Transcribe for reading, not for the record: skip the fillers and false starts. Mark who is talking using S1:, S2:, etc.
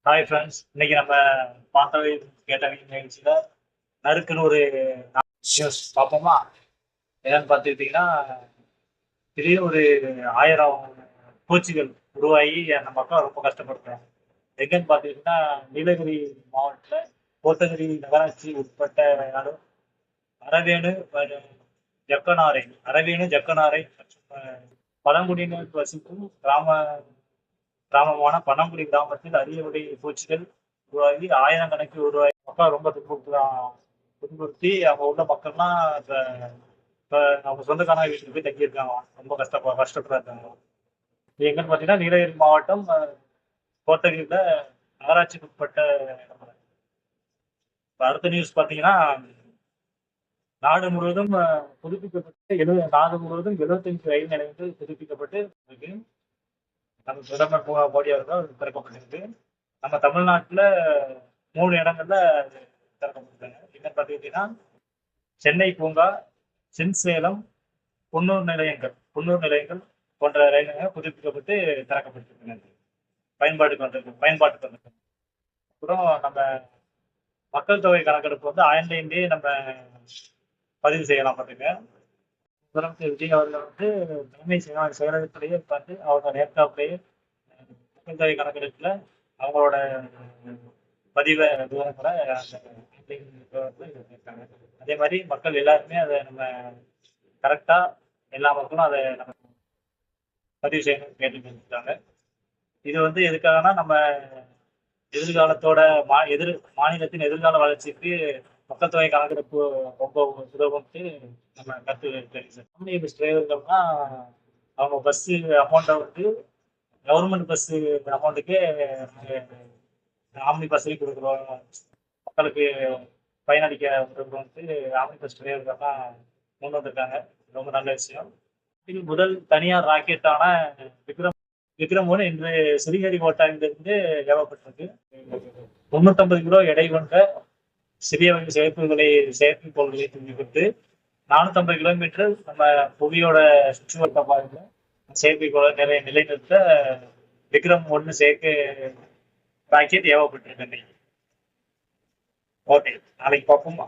S1: Hi friends, இன்னைக்கு நம்ம பார்த்தவை கேட்டவை நிகழ்ச்சியில் நறுக்குன்னு ஒரு நியூஸ் பார்ப்போமா? என்னன்னு பார்த்துக்கிட்டிங்கன்னா, திடீர்னு ஒரு 1000 பூச்சிகள் உருவாகி நம்ம மக்கள் ரொம்ப கஷ்டப்படுறாங்க. எங்கன்னு பார்த்துக்கிட்டிங்கன்னா, நீலகிரி மாவட்டத்தில் கோத்தகிரி நகராட்சி உட்பட்ட இடம் அரவேணு, ஜக்கனாரை அரவேணு ஜக்கனாரை மற்றும் பழங்குடியினர் வசிக்கும் கிராமமான பனங்குடி கிராமத்தில் அரிய வகை பூச்சிகள் உருவாகி ஆயிரக்கணக்கில் உருவாகி மக்கள் ரொம்ப துன்புறுத்தி அவங்க உள்ள மக்கள்லாம் இப்ப அவங்க சொந்தக்காரங்க வீட்டுக்கு போய் தங்கியிருக்காங்க. ரொம்ப கஷ்டப்படுறாங்க. இது எங்கன்னு பார்த்தீங்கன்னா நீலகிரி மாவட்டம் கோத்தகிரியில நகராட்சிக்கு உட்பட்ட இடம். இப்ப அடுத்த நியூஸ் பார்த்தீங்கன்னா, நாடு முழுவதும் புதுப்பிக்கப்பட்டு நாடு முழுவதும் 75 ரயில் நிலையங்கள் புதுப்பிக்கப்பட்டு இருக்கு. நம்ம பிரதமர் மோடி அவர்கள் திறக்கப்பட்டிருக்கு. நம்ம தமிழ்நாட்டுல 3 இடங்கள்ல திறக்கப்பட்டிருக்காங்க. என்னன்னு பார்த்துக்கிட்டீங்கன்னா, சென்னை பூங்கா, சென்சேலம், குன்னூர் நிலையங்கள் போன்ற ரயில் நிலையங்கள் புதுப்பிக்கப்பட்டு திறக்கப்பட்டிருக்கின்றன. பயன்பாட்டுக்கு வந்திருக்கு. அப்புறம் நம்ம மக்கள் தொகை கணக்கெடுப்பு வந்து ஆன்லைன்லேயே நம்ம பதிவு செய்யலாம். பார்த்துங்க, முதலமைச்சர் விஜய் அவர்கள் வந்து தலைமை செயலகத்திலேயே உட்காந்து அவங்க லேப்டாப்லேயே மக்கள் தொகை கணக்கெடுப்புல அவங்களோட பதிவு விவரங்களை இருக்காங்க. அதே மாதிரி மக்கள் எல்லாருமே அதை நம்ம கரெக்டா எல்லா மக்களும் அதை நம்ம பதிவு செய்யணும்னு கேட்டுருக்காங்க. இது வந்து எதுக்காகனா, நம்ம எதிர்காலத்தோட மாநிலத்தின் எதிர்கால வளர்ச்சிக்கு மக்கள் தொகை கணக்கெடுப்பு ரொம்ப உதவும்ட்டு நம்ம ஆம்னி பஸ் டிரைவர்கள்னா அவங்க பஸ்ஸு அமௌண்ட்டை வந்து கவர்மெண்ட் பஸ்ஸு அமௌண்ட்டுக்கு ஆம்னி பஸ்ஸையும் கொடுக்குறோம், மக்களுக்கு பயனளிக்க உதவுறோம்ட்டு ஆம்னி பஸ் டிரைவர்கள்லாம் கொண்டு வந்திருக்காங்க. ரொம்ப நல்ல விஷயம். முதல் தனியார் ராக்கெட்டான விக்ரம் 1 இன்று ஸ்ரீஹரிகோட்டாவிலிருந்து ஏவப்பட்டிருக்கு. 350 கிலோ எடை கொண்ட சிறிய வகை செயற்கைக்கோள்களை தூக்கிவிட்டு 450 கிலோமீட்டர் நம்ம புவியோட சுற்றுவட்ட பாதையில செயற்கைக்கோளை நிலைநிறுத்த விக்ரம் 1 செயற்கை ராக்கெட் ஏவப்பட்டிருக்கு. ஓகே, நாளைக்கு பார்ப்போமா?